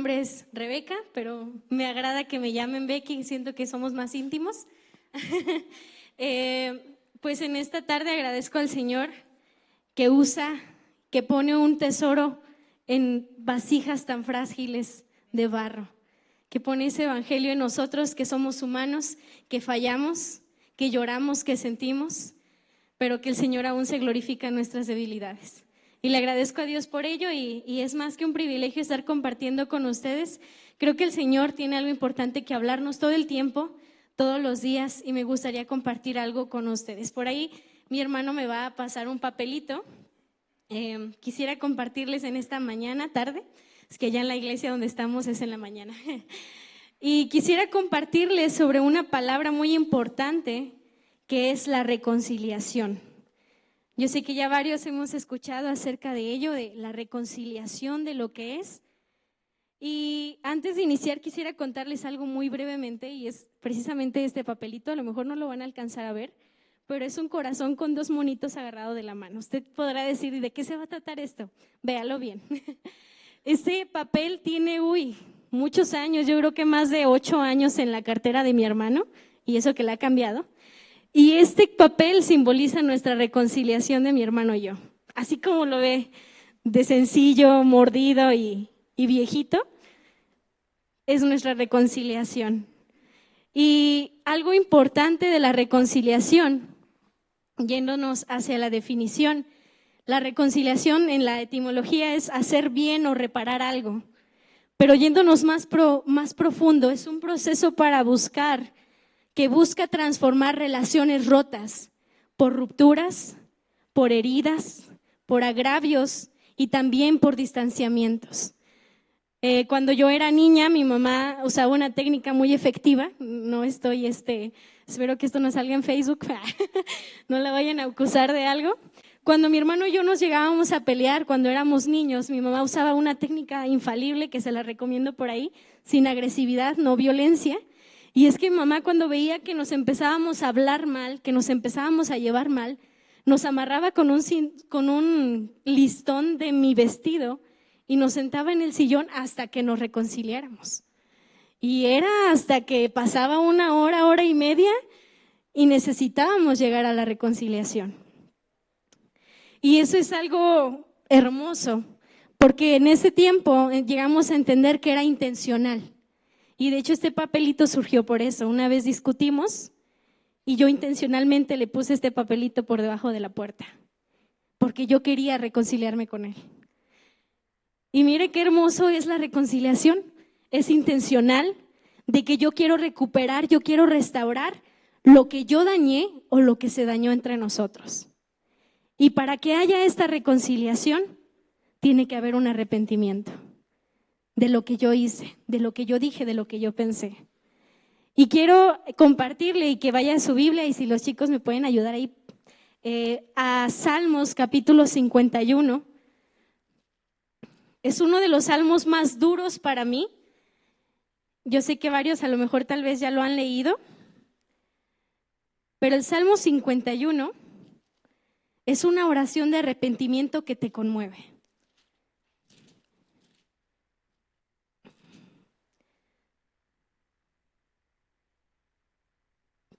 nombre es Rebeca, pero me agrada que me llamen Becky, siento que somos más íntimos. Pues en esta tarde agradezco al Señor que usa, que pone un tesoro en vasijas tan frágiles de barro, que pone ese evangelio en nosotros que somos humanos, que fallamos, que lloramos, que sentimos, pero que el Señor aún se glorifica en nuestras debilidades. Y le agradezco a Dios por ello y es más que un privilegio estar compartiendo con ustedes. Creo que el Señor tiene algo importante que hablarnos todo el tiempo, todos los días, y me gustaría compartir algo con ustedes. Por ahí mi hermano me va a pasar un papelito. Quisiera compartirles en esta mañana, tarde, es que ya en la iglesia donde estamos es en la mañana. Y quisiera compartirles sobre una palabra muy importante que es la reconciliación. Yo sé que ya varios hemos escuchado acerca de ello, de la reconciliación, de lo que es. Y antes de iniciar quisiera contarles algo muy brevemente y es precisamente este papelito, a lo mejor no lo van a alcanzar a ver, pero es un corazón con dos monitos agarrados de la mano. Usted podrá decir, ¿de qué se va a tratar esto? Véalo bien. Este papel tiene, muchos años, yo creo que más de 8 años en la cartera de mi hermano, y eso que la ha cambiado. Y este papel simboliza nuestra reconciliación de mi hermano y yo. Así como lo ve, de sencillo, mordido y viejito, es nuestra reconciliación. Y algo importante de la reconciliación, yéndonos hacia la definición, la reconciliación en la etimología es hacer bien o reparar algo. Pero yéndonos más profundo, es un proceso para buscar, que busca transformar relaciones rotas por rupturas, por heridas, por agravios y también por distanciamientos. Cuando yo era niña, mi mamá usaba una técnica muy efectiva. No estoy, espero que esto no salga en Facebook, no la vayan a acusar de algo. Cuando mi hermano y yo nos llegábamos a pelear cuando éramos niños, mi mamá usaba una técnica infalible que se la recomiendo por ahí, sin agresividad, no violencia. Y es que mamá, cuando veía que nos empezábamos a hablar mal, que nos empezábamos a llevar mal, nos amarraba con un listón de mi vestido y nos sentaba en el sillón hasta que nos reconciliáramos. Y era hasta que pasaba 1 hora, 1 hora y media y necesitábamos llegar a la reconciliación. Y eso es algo hermoso, porque en ese tiempo llegamos a entender que era intencional. Y de hecho este papelito surgió por eso. Una vez discutimos y yo intencionalmente le puse este papelito por debajo de la puerta, porque yo quería reconciliarme con él. Y mire qué hermoso es la reconciliación. Es intencional, de que yo quiero recuperar, yo quiero restaurar lo que yo dañé o lo que se dañó entre nosotros. Y para que haya esta reconciliación, tiene que haber un arrepentimiento de lo que yo hice, de lo que yo dije, de lo que yo pensé. Y quiero compartirle y que vaya a su Biblia, y si los chicos me pueden ayudar ahí, a Salmos capítulo 51. Es uno de los salmos más duros para mí. Yo sé que varios a lo mejor tal vez ya lo han leído, pero el Salmo 51 es una oración de arrepentimiento que te conmueve.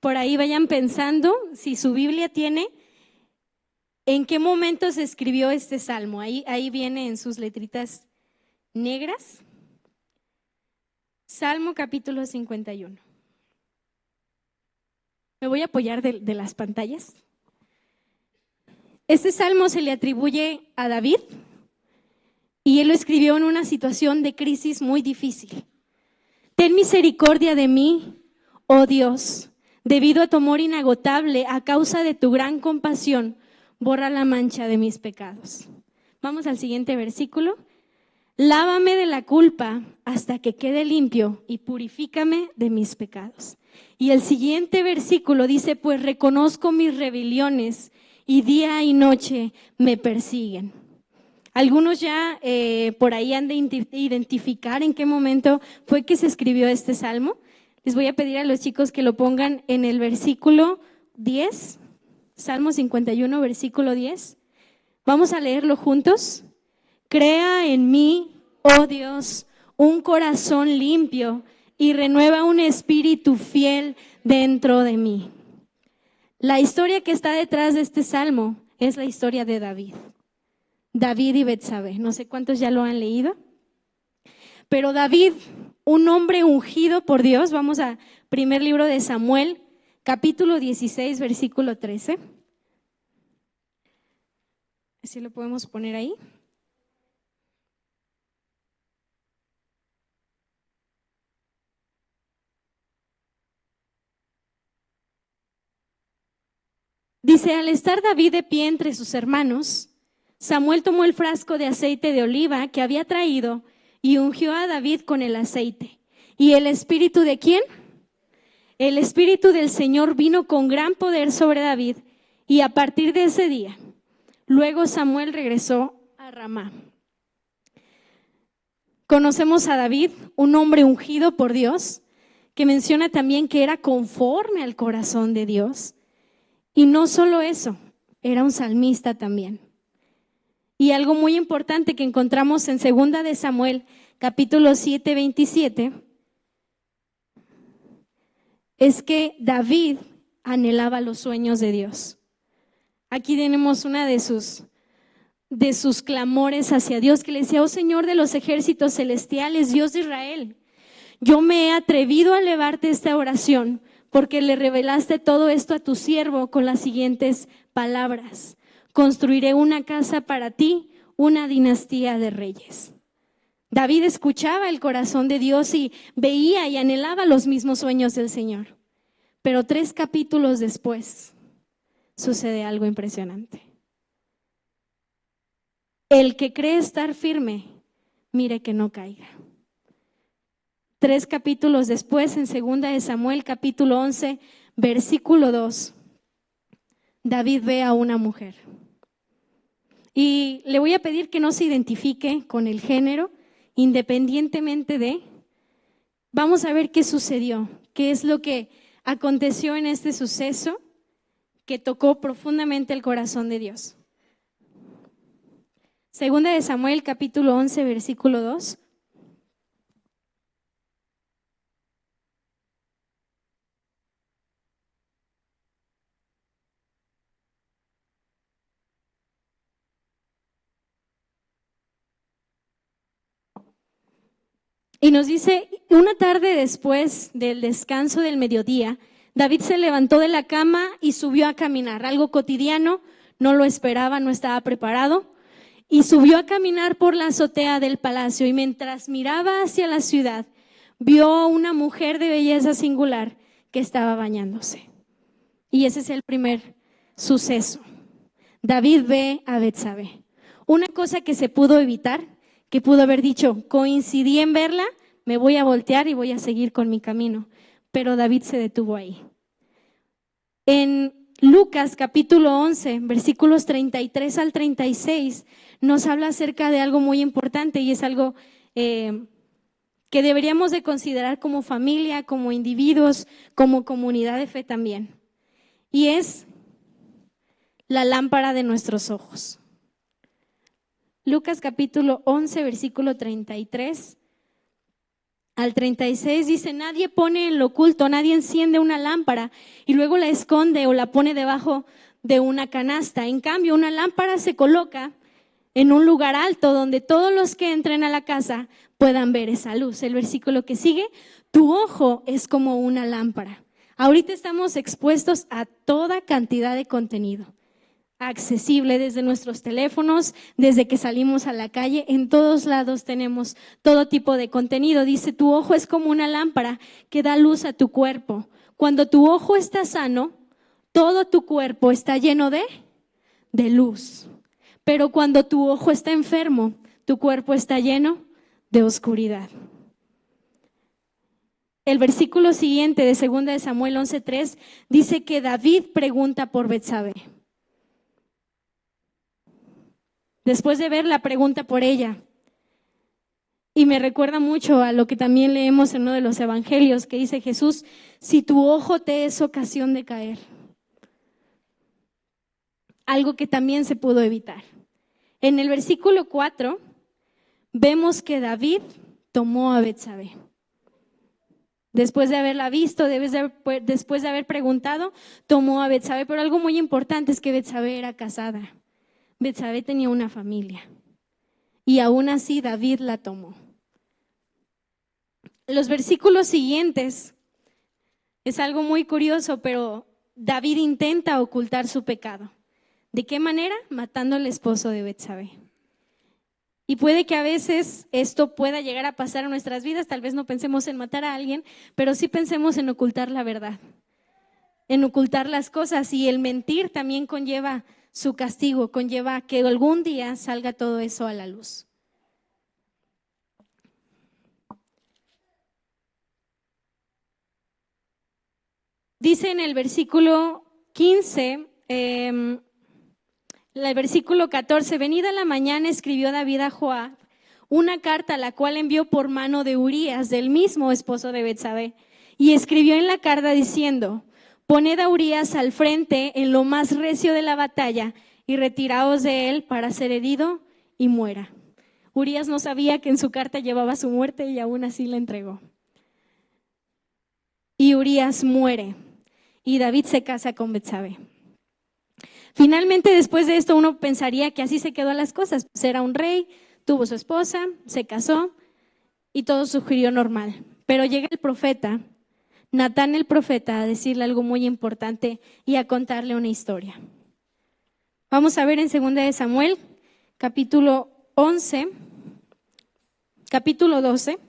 Por ahí vayan pensando, si su Biblia tiene, en qué momento se escribió este salmo. Ahí viene en sus letritas negras. Salmo capítulo 51. Me voy a apoyar de las pantallas. Este salmo se le atribuye a David y él lo escribió en una situación de crisis muy difícil. Ten misericordia de mí, oh Dios. Debido a tu amor inagotable, a causa de tu gran compasión, borra la mancha de mis pecados. Vamos al siguiente versículo. Lávame de la culpa hasta que quede limpio y purifícame de mis pecados. Y el siguiente versículo dice, pues reconozco mis rebeliones y día y noche me persiguen. Algunos ya por ahí han de identificar en qué momento fue que se escribió este salmo. Les voy a pedir a los chicos que lo pongan en el versículo 10, Salmo 51, versículo 10. Vamos a leerlo juntos. Crea en mí, oh Dios, un corazón limpio y renueva un espíritu fiel dentro de mí. La historia que está detrás de este salmo es la historia de David. David y Betsabé. No sé cuántos ya lo han leído. Pero David, un hombre ungido por Dios, vamos a primer libro de Samuel, capítulo 16, versículo 13. Así lo podemos poner ahí. Dice, al estar David de pie entre sus hermanos, Samuel tomó el frasco de aceite de oliva que había traído y ungió a David con el aceite. ¿Y el espíritu de quién? El espíritu del Señor vino con gran poder sobre David, y a partir de ese día, luego Samuel regresó a Ramá. Conocemos a David, un hombre ungido por Dios, que menciona también que era conforme al corazón de Dios. Y no solo eso, era un salmista también. Y algo muy importante que encontramos en 2 de Samuel, capítulo 7, 27, es que David anhelaba los sueños de Dios. Aquí tenemos una de sus clamores hacia Dios, que le decía: oh Señor de los ejércitos celestiales, Dios de Israel, yo me he atrevido a elevarte esta oración porque le revelaste todo esto a tu siervo con las siguientes palabras: construiré una casa para ti, una dinastía de reyes. David escuchaba el corazón de Dios y veía y anhelaba los mismos sueños del Señor. Pero 3 capítulos después sucede algo impresionante. El que cree estar firme, mire que no caiga. 3 capítulos después, en 2 de Samuel, capítulo 11, versículo 2, David ve a una mujer. Y le voy a pedir que no se identifique con el género, independientemente de. Vamos a ver qué sucedió, qué es lo que aconteció en este suceso que tocó profundamente el corazón de Dios. 2 de Samuel, capítulo 11, versículo 2. Y nos dice: una tarde después del descanso del mediodía, David se levantó de la cama y subió a caminar, algo cotidiano, no lo esperaba, no estaba preparado, y subió a caminar por la azotea del palacio, y mientras miraba hacia la ciudad, vio a una mujer de belleza singular que estaba bañándose. Y ese es el primer suceso. David ve a Betsabé. Una cosa que se pudo evitar, que pudo haber dicho: coincidí en verla, me voy a voltear y voy a seguir con mi camino. Pero David se detuvo ahí. En Lucas capítulo 11, versículos 33 al 36, nos habla acerca de algo muy importante, y es algo que deberíamos de considerar como familia, como individuos, como comunidad de fe también. Y es la lámpara de nuestros ojos. Lucas capítulo 11, versículo 33 al 36 dice: nadie pone en lo oculto, nadie enciende una lámpara y luego la esconde o la pone debajo de una canasta. En cambio, una lámpara se coloca en un lugar alto donde todos los que entren a la casa puedan ver esa luz. El versículo que sigue: tu ojo es como una lámpara. Ahorita estamos expuestos a toda cantidad de contenido accesible desde nuestros teléfonos, desde que salimos a la calle, en todos lados tenemos todo tipo de contenido. Dice: tu ojo es como una lámpara que da luz a tu cuerpo. Cuando tu ojo está sano, todo tu cuerpo está lleno de luz. Pero cuando tu ojo está enfermo, tu cuerpo está lleno de oscuridad. El versículo siguiente de 2 de Samuel 11:3 dice que David pregunta por Betsabé. Después de ver, la pregunta por ella. Y me recuerda mucho a lo que también leemos en uno de los evangelios, que dice Jesús: si tu ojo te es ocasión de caer. Algo que también se pudo evitar. En el versículo 4 vemos que David tomó a Betsabé. Después de haberla visto, después de haber preguntado, tomó a Betsabé. Pero algo muy importante es que Betsabé era casada. Betsabé tenía una familia. Y aún así David la tomó. Los versículos siguientes es algo muy curioso, pero David intenta ocultar su pecado. ¿De qué manera? Matando al esposo de Betsabé. Y puede que a veces esto pueda llegar a pasar en nuestras vidas, tal vez no pensemos en matar a alguien, pero sí pensemos en ocultar la verdad, en ocultar las cosas, y el mentir también conlleva su castigo, conlleva que algún día salga todo eso a la luz. Dice en el versículo 15, el versículo 14, venida la mañana escribió David a Joab una carta, la cual envió por mano de Urías, del mismo esposo de Betsabé, y escribió en la carta diciendo: poned a Urías al frente en lo más recio de la batalla y retiraos de él para ser herido y muera. Urías no sabía que en su carta llevaba su muerte y aún así la entregó. Y Urías muere y David se casa con Betsabé. Finalmente, después de esto, uno pensaría que así se quedó las cosas. Pues era un rey, tuvo su esposa, se casó y todo surgió normal. Pero llega el profeta, Natán el profeta, a decirle algo muy importante y a contarle una historia. Vamos a ver en 2 de Samuel, capítulo 11, capítulo 12.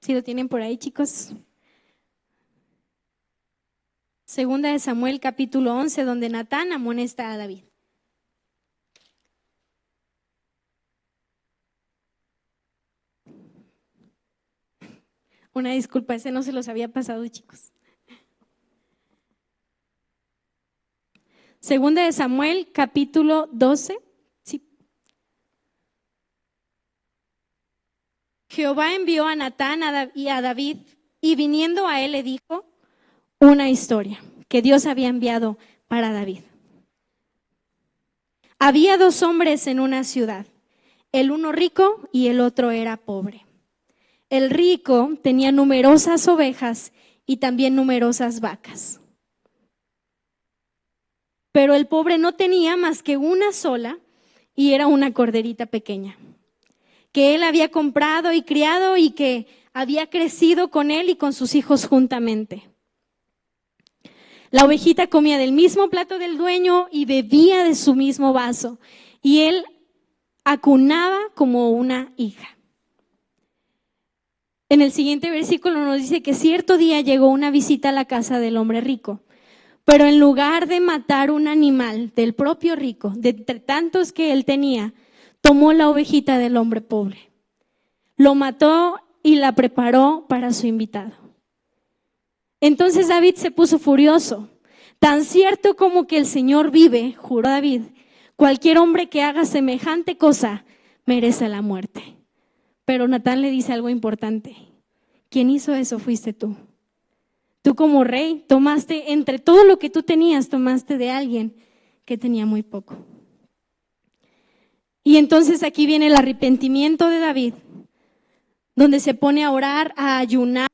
Si lo tienen por ahí, chicos. 2 de Samuel, capítulo 11, donde Natán amonesta a David. Una disculpa, ese no se los había pasado, chicos. 2 de Samuel, capítulo 12. Sí. Jehová envió a Natán y a David, y viniendo a él le dijo una historia que Dios había enviado para David. Había 2 hombres en una ciudad, el uno rico y el otro era pobre. El rico tenía numerosas ovejas y también numerosas vacas. Pero el pobre no tenía más que una sola, y era una corderita pequeña, que él había comprado y criado y que había crecido con él y con sus hijos juntamente. La ovejita comía del mismo plato del dueño y bebía de su mismo vaso, y él acunaba como una hija. En el siguiente versículo nos dice que cierto día llegó una visita a la casa del hombre rico, pero en lugar de matar un animal del propio rico, de entre tantos que él tenía, tomó la ovejita del hombre pobre, lo mató y la preparó para su invitado. Entonces David se puso furioso. Tan cierto como que el Señor vive, juró David, cualquier hombre que haga semejante cosa merece la muerte. Pero Natán le dice algo importante: ¿quién hizo eso? Fuiste tú. Tú como rey tomaste entre todo lo que tú tenías, tomaste de alguien que tenía muy poco. Y entonces aquí viene el arrepentimiento de David, donde se pone a orar, a ayunar,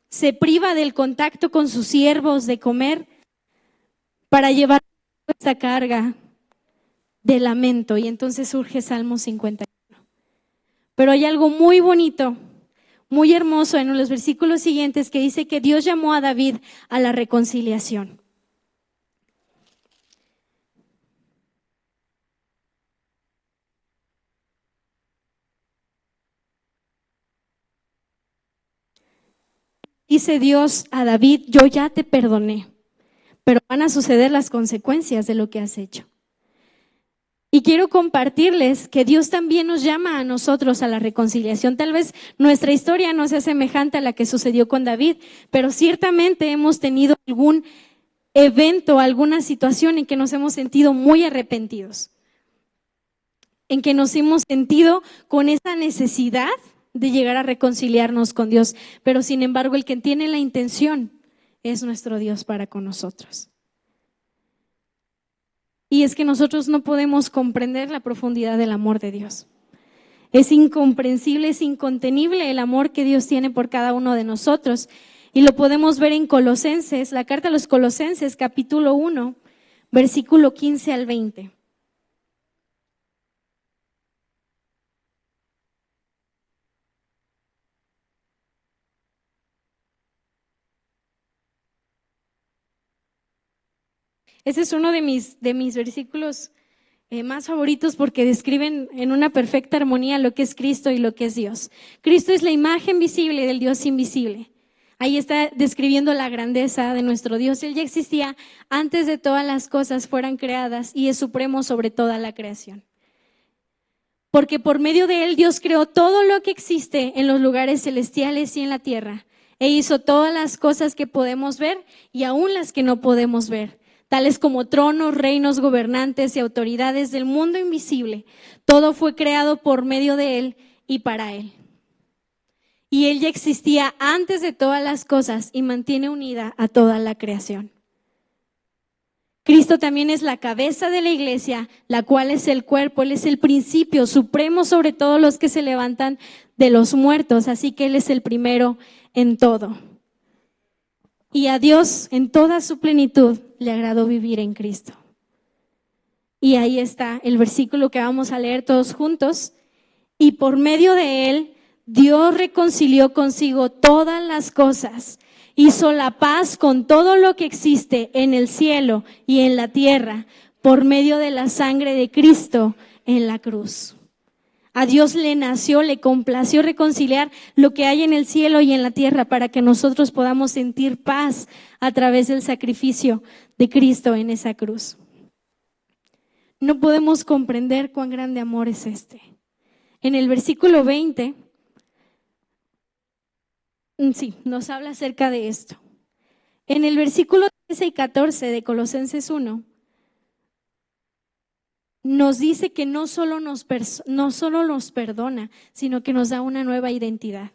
se priva del contacto con sus siervos, de comer, para llevar esta carga de lamento. Y entonces surge Salmo 51. Pero hay algo muy bonito, muy hermoso en los versículos siguientes, que dice que Dios llamó a David a la reconciliación. Dice Dios a David: yo ya te perdoné, pero van a suceder las consecuencias de lo que has hecho. Y quiero compartirles que Dios también nos llama a nosotros a la reconciliación. Tal vez nuestra historia no sea semejante a la que sucedió con David, pero ciertamente hemos tenido algún evento, alguna situación en que nos hemos sentido muy arrepentidos, en que nos hemos sentido con esa necesidad de llegar a reconciliarnos con Dios, pero sin embargo el que tiene la intención es nuestro Dios para con nosotros. Y es que nosotros no podemos comprender la profundidad del amor de Dios. Es incomprensible, es incontenible el amor que Dios tiene por cada uno de nosotros. Y lo podemos ver en Colosenses, la carta a los Colosenses, capítulo 1, versículo 15 al 20. Ese es uno de mis versículos más favoritos porque describen en una perfecta armonía lo que es Cristo y lo que es Dios. Cristo es la imagen visible del Dios invisible. Ahí está describiendo la grandeza de nuestro Dios. Él ya existía antes de todas las cosas fueran creadas y es supremo sobre toda la creación. Porque por medio de Él Dios creó todo lo que existe en los lugares celestiales y en la tierra. E hizo todas las cosas que podemos ver y aún las que no podemos ver, tales como tronos, reinos, gobernantes y autoridades del mundo invisible. Todo fue creado por medio de Él y para Él. Y Él ya existía antes de todas las cosas y mantiene unida a toda la creación. Cristo también es la cabeza de la iglesia, la cual es el cuerpo. Él es el principio supremo sobre todos los que se levantan de los muertos, así que Él es el primero en todo. Y a Dios en toda su plenitud le agradó vivir en Cristo. Y ahí está el versículo que vamos a leer todos juntos. Y por medio de Él, Dios reconcilió consigo todas las cosas, hizo la paz con todo lo que existe en el cielo y en la tierra, por medio de la sangre de Cristo en la cruz. A Dios le nació, le complació reconciliar lo que hay en el cielo y en la tierra para que nosotros podamos sentir paz a través del sacrificio de Cristo en esa cruz. No podemos comprender cuán grande amor es este. En el versículo 20, sí, nos habla acerca de esto. En el versículo 13 y 14 de Colosenses 1, nos dice que no solo nos perdona, sino que nos da una nueva identidad.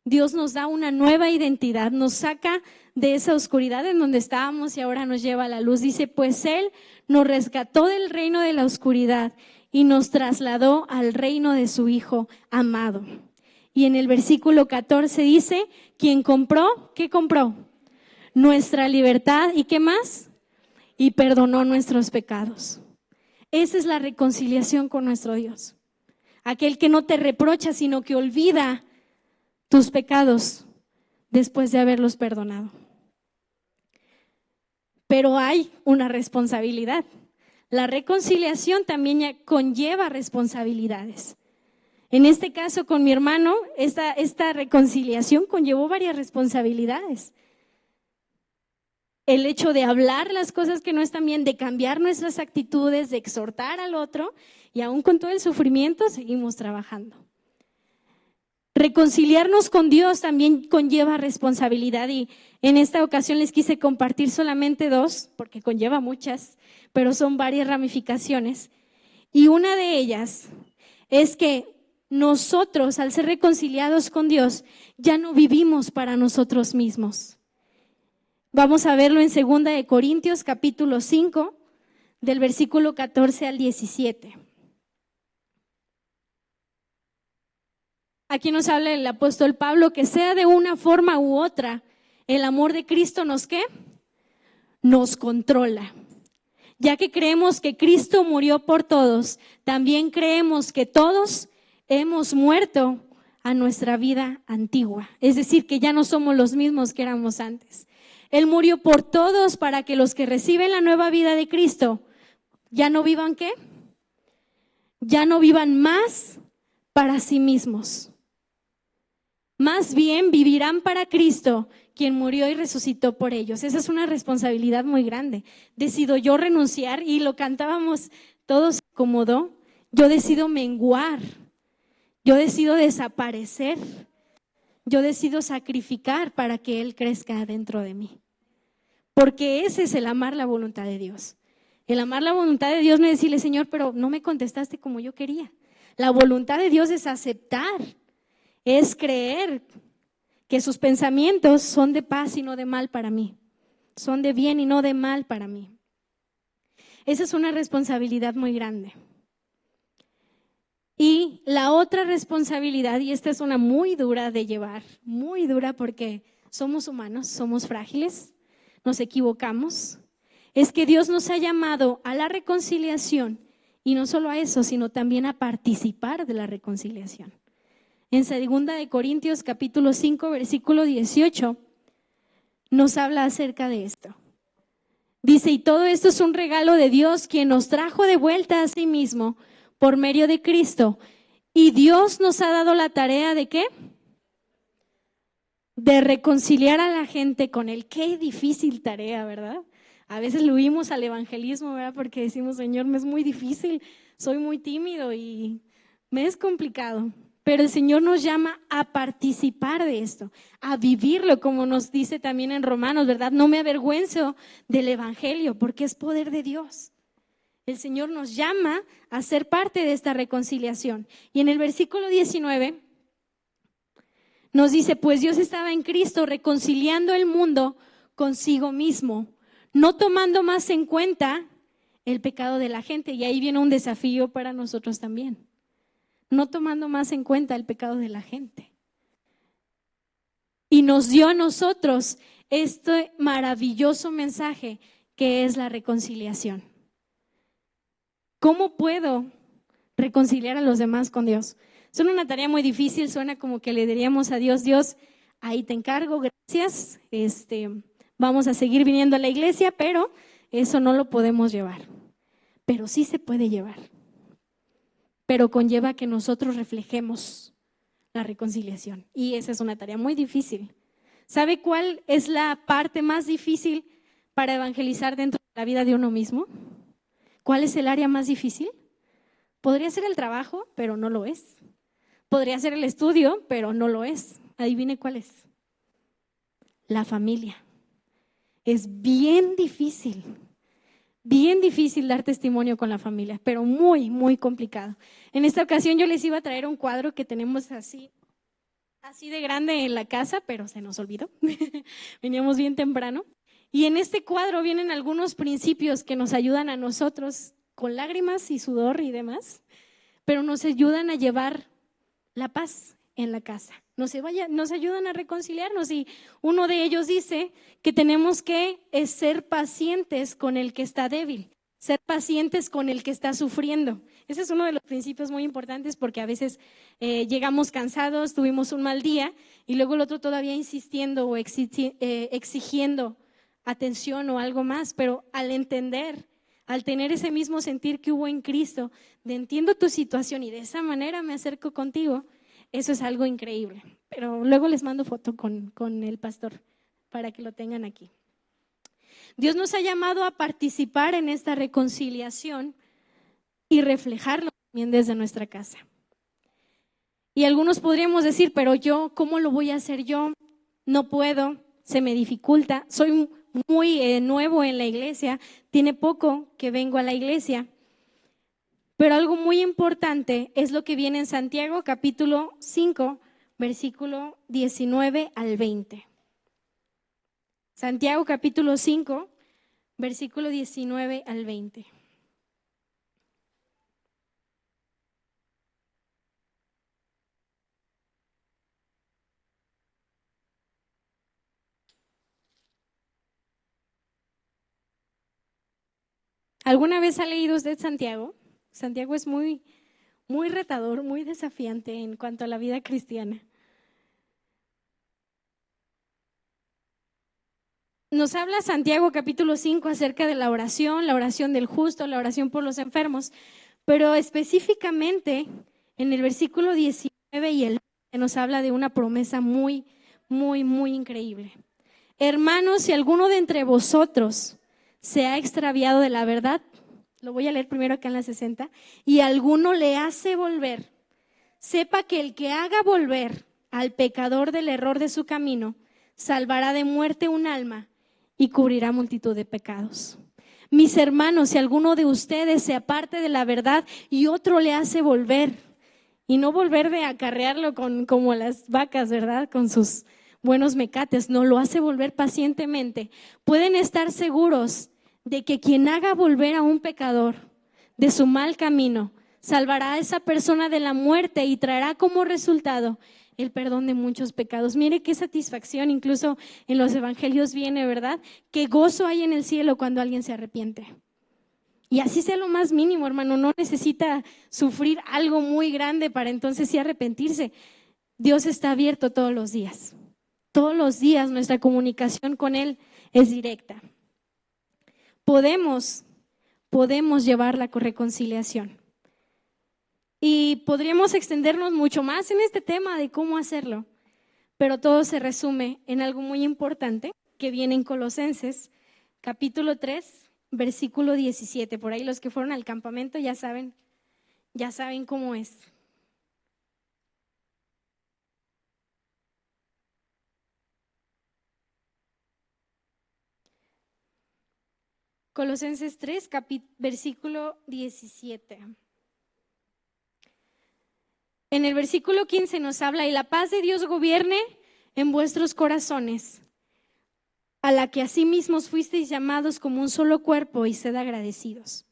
Dios nos da una nueva identidad, nos saca de esa oscuridad en donde estábamos y ahora nos lleva a la luz. Dice, pues Él nos rescató del reino de la oscuridad y nos trasladó al reino de su Hijo amado. Y en el versículo 14 dice, ¿quién compró? ¿Qué compró? Nuestra libertad. ¿Y qué más? Y perdonó nuestros pecados. Esa es la reconciliación con nuestro Dios. Aquel que no te reprocha, sino que olvida tus pecados después de haberlos perdonado. Pero hay una responsabilidad. La reconciliación también conlleva responsabilidades. En este caso con mi hermano, esta reconciliación conllevó varias responsabilidades. El hecho de hablar las cosas que no están bien, de cambiar nuestras actitudes, de exhortar al otro, y aún con todo el sufrimiento seguimos trabajando. Reconciliarnos con Dios también conlleva responsabilidad y en esta ocasión les quise compartir solamente dos, porque conlleva muchas, pero son varias ramificaciones. Y una de ellas es que nosotros, al ser reconciliados con Dios, ya no vivimos para nosotros mismos. Vamos a verlo en 2 de Corintios capítulo 5, del versículo 14 al 17. Aquí nos habla el apóstol Pablo que sea de una forma u otra, el amor de Cristo nos ¿qué? Nos controla. Ya que creemos que Cristo murió por todos, también creemos que todos hemos muerto a nuestra vida antigua. Es decir, que ya no somos los mismos que éramos antes. Él murió por todos para que los que reciben la nueva vida de Cristo ya no vivan ¿qué? Ya no vivan más para sí mismos. Más bien vivirán para Cristo, quien murió y resucitó por ellos. Esa es una responsabilidad muy grande. Decido yo renunciar y lo cantábamos todos cómodo. Yo decido menguar. Yo decido desaparecer. Yo decido sacrificar para que Él crezca dentro de mí. Porque ese es el amar la voluntad de Dios. El amar la voluntad de Dios no es decirle, Señor, pero no me contestaste como yo quería. La voluntad de Dios es aceptar, es creer que sus pensamientos son de paz y no de mal para mí. Son de bien y no de mal para mí. Esa es una responsabilidad muy grande. Y la otra responsabilidad, y esta es una muy dura de llevar, muy dura porque somos humanos, somos frágiles, nos equivocamos, es que Dios nos ha llamado a la reconciliación y no solo a eso, sino también a participar de la reconciliación. En 2 Corintios capítulo 5, versículo 18, nos habla acerca de esto. Dice, y todo esto es un regalo de Dios, quien nos trajo de vuelta a sí mismo por medio de Cristo. Y Dios nos ha dado la tarea ¿de qué? De reconciliar a la gente con Él. Qué difícil tarea, ¿verdad? A veces le huimos al evangelismo, ¿verdad? Porque decimos, Señor, me es muy difícil, soy muy tímido y me es complicado. Pero el Señor nos llama a participar de esto, a vivirlo, como nos dice también en Romanos, ¿verdad? No me avergüenzo del evangelio porque es poder de Dios. El Señor nos llama a ser parte de esta reconciliación. Y en el versículo 19 nos dice, pues Dios estaba en Cristo reconciliando el mundo consigo mismo, no tomando más en cuenta el pecado de la gente. Y ahí viene un desafío para nosotros también. No tomando más en cuenta el pecado de la gente. Y nos dio a nosotros este maravilloso mensaje que es la reconciliación. ¿Cómo puedo reconciliar a los demás con Dios? Suena una tarea muy difícil, suena como que le diríamos a Dios, Dios, ahí te encargo, gracias, vamos a seguir viniendo a la iglesia, pero eso no lo podemos llevar. Pero sí se puede llevar. Pero conlleva que nosotros reflejemos la reconciliación. Y esa es una tarea muy difícil. ¿Sabe cuál es la parte más difícil para evangelizar dentro de la vida de uno mismo? ¿Cuál es el área más difícil? Podría ser el trabajo, pero no lo es. Podría ser el estudio, pero no lo es. Adivine cuál es. La familia. Es bien difícil dar testimonio con la familia, pero muy, muy complicado. En esta ocasión yo les iba a traer un cuadro que tenemos así de grande en la casa, pero se nos olvidó. Veníamos bien temprano. Y en este cuadro vienen algunos principios que nos ayudan a nosotros con lágrimas y sudor y demás, pero nos ayudan a llevar la paz en la casa. Nos ayudan a reconciliarnos y uno de ellos dice que tenemos que ser pacientes con el que está débil, ser pacientes con el que está sufriendo. Ese es uno de los principios muy importantes porque a veces llegamos cansados, tuvimos un mal día y luego el otro todavía insistiendo o exigiendo atención o algo más, pero al entender, al tener ese mismo sentir que hubo en Cristo, de entiendo tu situación y de esa manera me acerco contigo, eso es algo increíble. Pero luego les mando foto con el pastor para que lo tengan aquí. Dios nos ha llamado a participar en esta reconciliación y reflejarlo también desde nuestra casa. Y algunos podríamos decir, pero yo, ¿cómo lo voy a hacer yo? No puedo, se me dificulta, soy muy nuevo en la iglesia, tiene poco que vengo a la iglesia. Pero algo muy importante es lo que viene en Santiago capítulo 5, versículo 19 al 20. Santiago capítulo 5, versículo 19 al 20. ¿Alguna vez ha leído usted Santiago? Santiago es muy retador, muy desafiante en cuanto a la vida cristiana. Nos habla Santiago capítulo 5 acerca de la oración del justo, la oración por los enfermos, pero específicamente en el versículo 19 y el 20 nos habla de una promesa muy increíble. Hermanos, si alguno de entre vosotros se ha extraviado de la verdad, lo voy a leer primero acá en la 60, y alguno le hace volver, sepa que el que haga volver al pecador del error de su camino, salvará de muerte un alma y cubrirá multitud de pecados. Mis hermanos, si alguno de ustedes se aparte de la verdad y otro le hace volver, y no volver de acarrearlo como las vacas, ¿verdad? Con sus buenos mecates, no, lo hace volver pacientemente, pueden estar seguros de que quien haga volver a un pecador de su mal camino salvará a esa persona de la muerte y traerá como resultado el perdón de muchos pecados. Mire qué satisfacción, incluso en los evangelios viene, ¿verdad? Qué gozo hay en el cielo cuando alguien se arrepiente. Y así sea lo más mínimo, hermano, no necesita sufrir algo muy grande para entonces sí arrepentirse. Dios está abierto todos los días. Todos los días nuestra comunicación con Él es directa. Podemos llevar la reconciliación. Y podríamos extendernos mucho más en este tema de cómo hacerlo, pero todo se resume en algo muy importante que viene en Colosenses, capítulo 3, versículo 17. Por ahí los que fueron al campamento ya saben cómo es. Colosenses 3, versículo 17. En el versículo 15 nos habla: y la paz de Dios gobierne en vuestros corazones, a la que asimismo fuisteis llamados como un solo cuerpo, y sed agradecidos.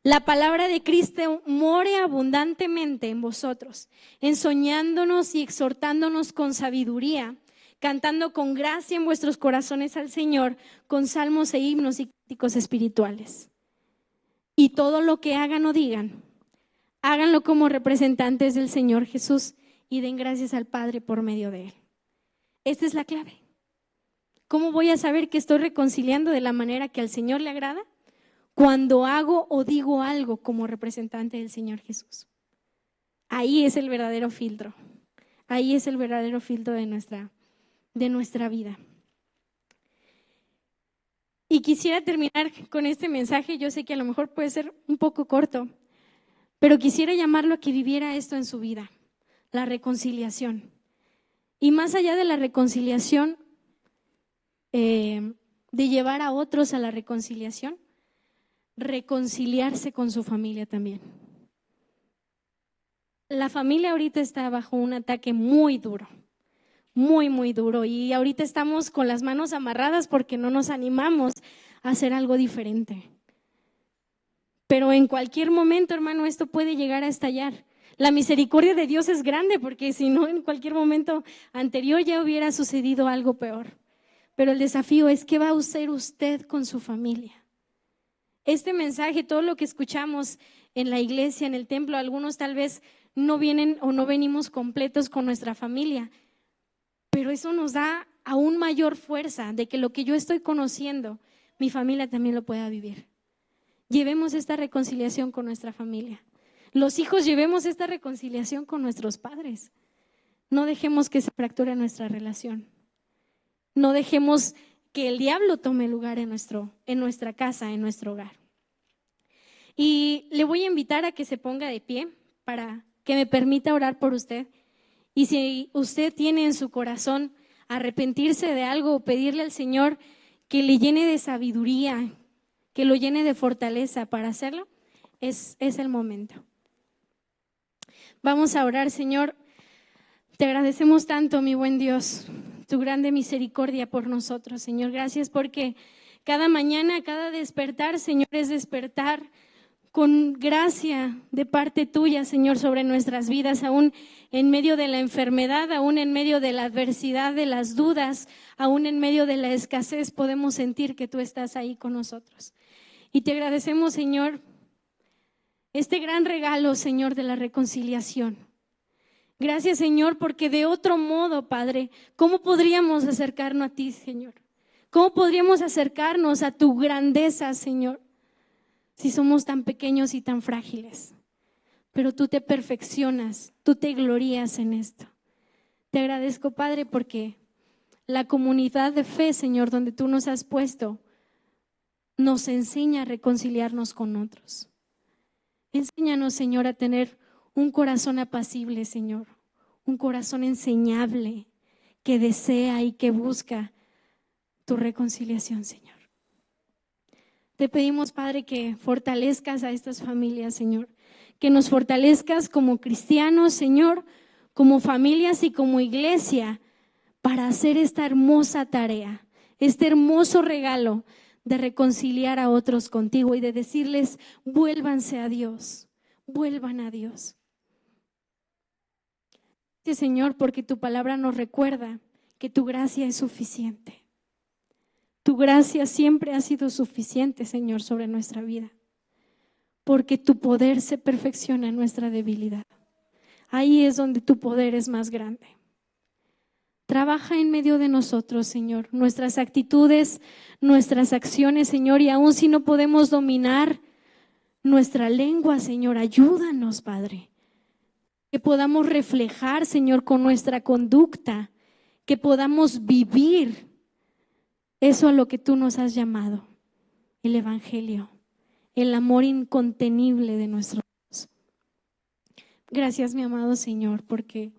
La palabra de Cristo more abundantemente en vosotros, enseñándonos y exhortándonos con sabiduría, cantando con gracia en vuestros corazones al Señor, con salmos e himnos y cánticos espirituales. Y todo lo que hagan o digan, háganlo como representantes del Señor Jesús y den gracias al Padre por medio de Él. Esta es la clave. ¿Cómo voy a saber que estoy reconciliando de la manera que al Señor le agrada? Cuando hago o digo algo como representante del Señor Jesús. Ahí es el verdadero filtro. Ahí es el verdadero filtro de nuestra vida. Y quisiera terminar con este mensaje. Yo sé que a lo mejor puede ser un poco corto, pero quisiera llamarlo a que viviera esto en su vida, la reconciliación. Y más allá de la reconciliación, de llevar a otros a la reconciliación, reconciliarse con su familia también. La familia ahorita está bajo un ataque muy duro, muy duro, y ahorita estamos con las manos amarradas porque no nos animamos a hacer algo diferente. Pero en cualquier momento, hermano, esto puede llegar a estallar. La misericordia de Dios es grande, porque si no, en cualquier momento anterior ya hubiera sucedido algo peor. Pero el desafío es: ¿qué va a hacer usted con su familia? Este mensaje, todo lo que escuchamos en la iglesia, en el templo, algunos tal vez no vienen o no venimos completos con nuestra familia, pero eso nos da aún mayor fuerza de que lo que yo estoy conociendo, mi familia también lo pueda vivir. Llevemos esta reconciliación con nuestra familia. Los hijos, llevemos esta reconciliación con nuestros padres. No dejemos que se fracture nuestra relación. No dejemos que el diablo tome lugar en nuestra casa, en nuestro hogar. Y le voy a invitar a que se ponga de pie para que me permita orar por usted. Y si usted tiene en su corazón arrepentirse de algo o pedirle al Señor que le llene de sabiduría, que lo llene de fortaleza para hacerlo, es el momento. Vamos a orar. Señor, te agradecemos tanto, mi buen Dios, tu grande misericordia por nosotros, Señor. Gracias porque cada mañana, cada despertar, Señor, es despertar con gracia de parte tuya, Señor, sobre nuestras vidas, aún en medio de la enfermedad, aún en medio de la adversidad, de las dudas, aún en medio de la escasez, podemos sentir que tú estás ahí con nosotros. Y te agradecemos, Señor, este gran regalo, Señor, de la reconciliación. Gracias, Señor, porque de otro modo, Padre, ¿cómo podríamos acercarnos a ti, Señor? ¿Cómo podríamos acercarnos a tu grandeza, Señor, si somos tan pequeños y tan frágiles? Pero tú te perfeccionas, tú te glorías en esto. Te agradezco, Padre, porque la comunidad de fe, Señor, donde tú nos has puesto, nos enseña a reconciliarnos con otros. Enséñanos, Señor, a tener un corazón apacible, Señor, un corazón enseñable que desea y que busca tu reconciliación, Señor. Te pedimos, Padre, que fortalezcas a estas familias, Señor, que nos fortalezcas como cristianos, Señor, como familias y como iglesia para hacer esta hermosa tarea, este hermoso regalo de reconciliar a otros contigo y de decirles: vuélvanse a Dios, vuelvan a Dios. Gracias, Señor, porque tu palabra nos recuerda que tu gracia es suficiente. Tu gracia siempre ha sido suficiente, Señor, sobre nuestra vida, porque tu poder se perfecciona en nuestra debilidad. Ahí es donde tu poder es más grande. Trabaja en medio de nosotros, Señor, nuestras actitudes, nuestras acciones, Señor, y aun si no podemos dominar nuestra lengua, Señor, ayúdanos, Padre, que podamos reflejar, Señor, con nuestra conducta, que podamos vivir eso a lo que tú nos has llamado, el Evangelio, el amor incontenible de nuestro Dios. Gracias, mi amado Señor, porque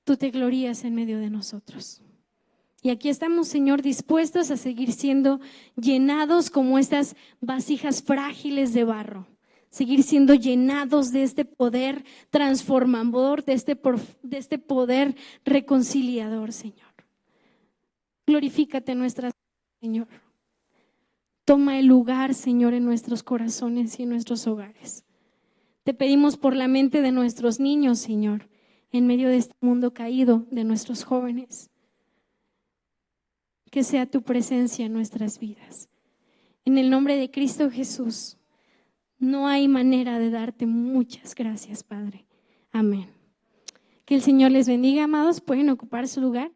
tú te glorías en medio de nosotros. Y aquí estamos, Señor, dispuestos a seguir siendo llenados como estas vasijas frágiles de barro. Seguir siendo llenados de este poder transformador, de este poder reconciliador, Señor. Glorifícate en nuestras vidas, Señor. Toma el lugar, Señor, en nuestros corazones y en nuestros hogares. Te pedimos por la mente de nuestros niños, Señor, en medio de este mundo caído, de nuestros jóvenes. Que sea tu presencia en nuestras vidas. En el nombre de Cristo Jesús, no hay manera de darte muchas gracias, Padre. Amén. Que el Señor les bendiga, amados. Pueden ocupar su lugar.